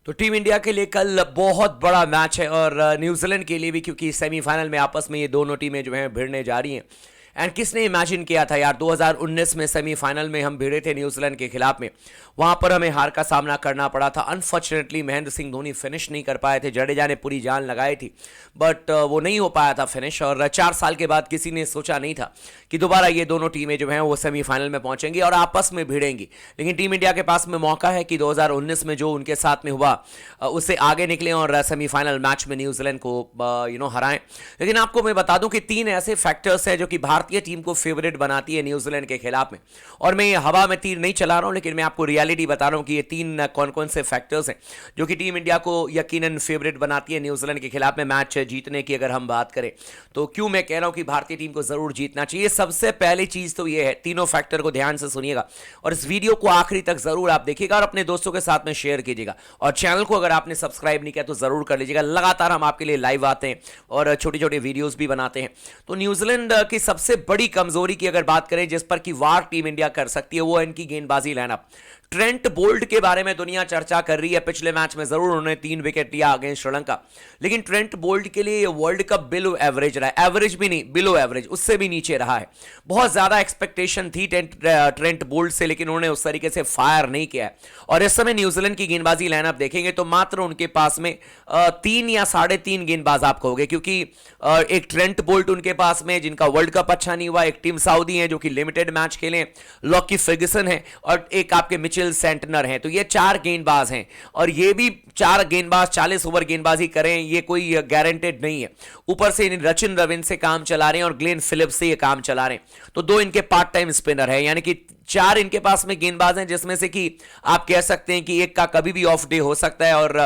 तो team India के लिए कल बहुत बड़ा मैच है और न्यूजीलैंड के लिए भी, क्योंकि सेमीफाइनल में आपस में ये दोनों टीमें जो हैं भिड़ने जा रही हैं। एंड किसने इमेजिन किया था यार, 2019 में सेमीफाइनल में हम भिड़े थे न्यूजीलैंड के खिलाफ में, वहां पर हमें हार का सामना करना पड़ा था। अनफॉर्चुनेटली महेंद्र सिंह धोनी फिनिश नहीं कर पाए थे, जडेजा ने पूरी जान लगाई थी बट वो नहीं हो पाया था फिनिश। और 4 साल के बाद किसी ने सोचा नहीं था कि दोबारा ये दोनों टीमें जो हैं वो सेमीफाइनल में पहुंचेंगी और आपस में भिड़ेंगी। लेकिन टीम इंडिया के पास में मौका है कि 2019 में जो उनके साथ में हुआ उससे आगे निकले और सेमीफाइनल मैच में न्यूजीलैंड को हराएं। लेकिन आपको मैं बता दूं कि 3 ऐसे फैक्टर्स हैं जो कि भारतीय टीम को फेवरेट बनाती है न्यूजीलैंड के खिलाफ में। और मैं ये हवा में तीर नहीं चला रहा हूं, लेकिन मैं आपको रियलिटी बता रहा हूं कि ये 3 कौन कौन से फैक्टर्स हैं जो कि टीम इंडिया को यकीनन फेवरेट बनाती है न्यूजीलैंड के खिलाफ में मैच जीतने की। अगर हम बात करें तो क्यों मैं कह रहा हूं कि भारतीय टीम को जरूर जीतना चाहिए, सबसे पहली चीज तो ये है, तीनों फैक्टर को ध्यान से सुनिएगा और इस वीडियो को आखिरी तक जरूर आप देखिएगा और अपने दोस्तों के साथ में शेयर कीजिएगा। और चैनल को अगर आपने सब्सक्राइब नहीं किया तो जरूर कर लीजिएगा। लगातार हम आपके लिए लाइव आते हैं और छोटे छोटे वीडियोस भी बनाते हैं। तो न्यूजीलैंड की सबसे बड़ी कमजोरी की अगर बात करें जिस पर कि वार टीम इंडिया कर सकती है, वो है इनकी गेंदबाजी लाइनअप। ट्रेंट बोल्ट के बारे में दुनिया चर्चा कर रही है, पिछले मैच में जरूर उन्होंने 3 विकेट लिया अगेंस्ट श्रीलंका, लेकिन ट्रेंट बोल्ट के लिए वर्ल्ड कप बिलो एवरेज रहा है, एवरेज भी नहीं बिलो एवरेज, उससे भी नीचे रहा है। बहुत ज्यादा एक्सपेक्टेशन थी ट्रेंट बोल्ट से, लेकिन उन्होंने उस तरीके से फायर नहीं किया है। और इस समय न्यूजीलैंड की गेंदबाजी लाइनअप देखेंगे तो मात्र उनके पास में 3 या 3.5 गेंदबाज आपको होंगे, क्योंकि एक ट्रेंट बोल्ट उनके पास में जिनका वर्ल्ड कप अच्छा नहीं हुआ, एक टीम साउदी है जो कि लिमिटेड मैच खेले, लॉकी फर्ग्यूसन है और एक आपके मिचेल सेंटनर हैं। तो ये 4 गेंदबाज हैं और ये भी 4 गेंदबाज 40 ओवर गेंदबाजी करें ये कोई गारंटेड नहीं है। ऊपर से रचिन रविंद्र से काम चला रहे हैं और ग्लेन फिलिप्स से ये काम चला रहे हैं। तो 2 इनके पार्ट टाइम स्पिनर है, यानी कि 4 इनके पास में गेंदबाज हैं, जिसमें से कि आप कह सकते हैं कि एक का कभी भी ऑफ डे हो सकता है। और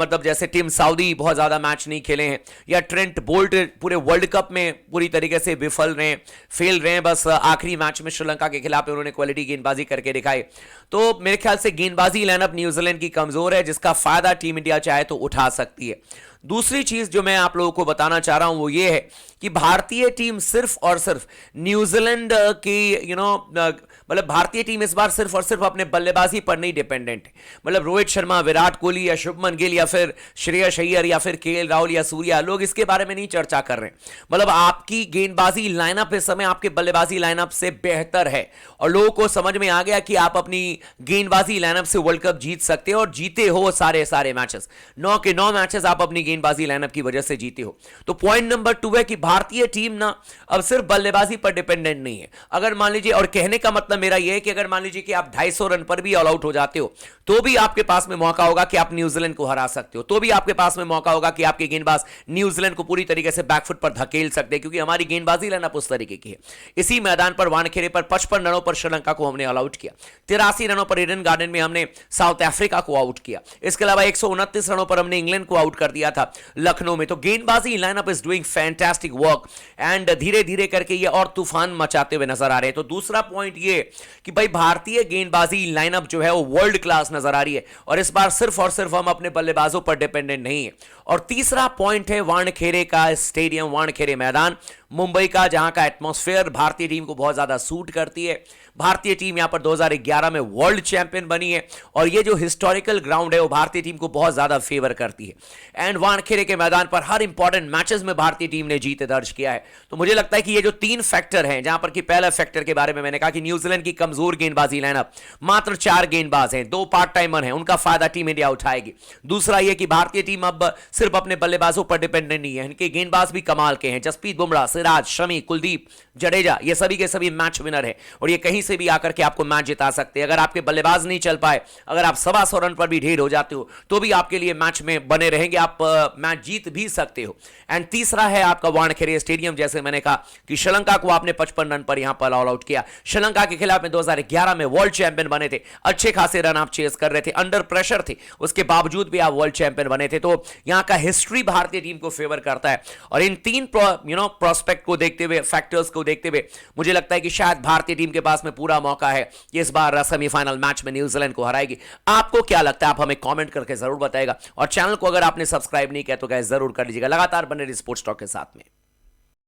मतलब जैसे टीम साउदी बहुत ज्यादा मैच नहीं खेले हैं, या ट्रेंट बोल्ट पूरे वर्ल्ड कप में पूरी तरीके से विफल रहे, फेल रहे, बस आखिरी मैच में श्रीलंका के खिलाफ उन्होंने क्वालिटी गेंदबाजी करके दिखाई। तो मेरे ख्याल से गेंदबाजी लाइनअप न्यूजीलैंड की कमजोर है, जिसका फायदा टीम इंडिया चाहे तो उठा सकती है। दूसरी चीज जो मैं आप लोगों को बताना चाह रहा हूं वो ये है कि भारतीय टीम सिर्फ और सिर्फ न्यूजीलैंड की मतलब भारतीय टीम इस बार सिर्फ और सिर्फ अपने बल्लेबाजी पर नहीं डिपेंडेंट है। मतलब रोहित शर्मा, विराट कोहली या शुभमन गिल या फिर श्रेयस अय्यर या फिर केएल राहुल या सूर्या, लोग इसके बारे में नहीं चर्चा कर रहे हैं। मतलब आपकी गेंदबाजी लाइनअप इस समय आपके बल्लेबाजी लाइनअप से बेहतर है और लोगों को समझ में आ गया कि आप अपनी गेंदबाजी लाइनअप से वर्ल्ड कप जीत सकते हो और जीते हो सारे मैचेस। 9 के 9 मैचेस आप अपनी गेंदबाजी लाइनअप की वजह से जीते हो। तो पॉइंट नंबर 2 है कि भारतीय टीम ना अब सिर्फ बल्लेबाजी पर डिपेंडेंट नहीं है। अगर मान लीजिए, और कहने का मतलब मेरा यह है कि अगर मान लीजिए कि आप 250 रन पर भी ऑल आउट हो जाते हो तो भी आपके पास में मौका होगा कि आप न्यूजीलैंड को हरा सकते हो, तो भी आपके पास में मौका होगा कि आपके गेंदबाज न्यूजीलैंड को पूरी तरीके से बैकफुट पर धकेल सकते हैं, क्योंकि हमारी गेंदबाजी लाइनअप उस तरीके की है। इसी मैदान पर वानखेड़े पर 55 रनों पर श्रीलंका को हमने ऑल आउट किया, 83 रनों पर ईडन गार्डन में हमने साउथ अफ्रीका को आउट किया, इसके अलावा 129 रनों पर हमने इंग्लैंड को आउट कर दिया था लखनऊ में। तो गेंदबाजी lineup is doing fantastic work and धीरे धीरे करके ये और तूफान मचाते हुए नजर आ रहे हैं। तो दूसरा पॉइंट ये कि भाई भारतीय गेंदबाजी लाइनअप जो है वो वर्ल्ड क्लास नजर आ रही है और इस बार सिर्फ और सिर्फ हम अपने बल्लेबाजों पर डिपेंडेंट नहीं है। और तीसरा पॉइंट है वानखेड़े का स्टेडियम, वानखेड़े मैदान मुंबई का, जहां का एटमॉस्फेयर भारतीय टीम को बहुत ज्यादा सूट करती है। भारतीय टीम यहां पर 2011 में वर्ल्ड चैंपियन बनी है और ये जो हिस्टोरिकल ग्राउंड है वो भारतीय टीम को बहुत ज्यादा फेवर करती है। एंड वानखेड़े के मैदान पर हर इंपॉर्टेंट मैचेस में भारतीय टीम ने जीत दर्ज किया है। तो मुझे लगता है कि ये जो 3 फैक्टर हैं, जहां पर कि पहला फैक्टर के बारे में मैंने कहा कि न्यूजीलैंड की कमजोर गेंदबाजी लाइनअप, मात्र 4 गेंदबाज हैं, 2 पार्ट टाइमर हैं, उनका फायदा टीम इंडिया उठाएगी। दूसरा यह कि भारतीय टीम अब सिर्फ अपने बल्लेबाजों पर डिपेंडेंट नहीं है, इनके गेंदबाज भी कमाल के हैं, जसप्रीत बुमराह, सिराज, शमी, कुलदीप, जडेजा, ये सभी के सभी मैच विनर है और ये कहीं से भी आकर के आपको मैच जिता सकते हैं। अगर आपके बल्लेबाज नहीं चल पाए, अगर आप 125 रन पर भी ढेर हो जाते हो तो भी आपके लिए मैच में बने रहेंगे, आप मैच जीत भी सकते हो। एंड तीसरा है आपका वानखेड़े स्टेडियम, जैसे मैंने कहा कि श्रीलंका को आपने 55 रन पर यहां पर ऑल आउट किया। श्रीलंका के खिलाफ में 2011 में वर्ल्ड चैंपियन बने थे, अच्छे खासे रन आप चेस कर रहे थे, अंडर प्रेशर थे, उसके बावजूद भी आप वर्ल्ड चैंपियन बने थे। तो यहां का हिस्ट्री भारतीय टीम को फेवर करता है और इन 3 प्रोस्पेक्ट को देखते हुए, फैक्टर्स को देखते हुए मुझे लगता है कि शायद भारतीय टीम के पास में पूरा मौका है कि इस बार सेमीफाइनल मैच में न्यूजीलैंड को हराएगी। आपको क्या लगता है, आप हमें कमेंट करके जरूर बताएगा और चैनल को अगर आपने सब्सक्राइब नहीं किया तो गाइस जरूर कर लीजिएगा। लगातार बने रहिए स्पोर्ट्स टॉक के साथ में।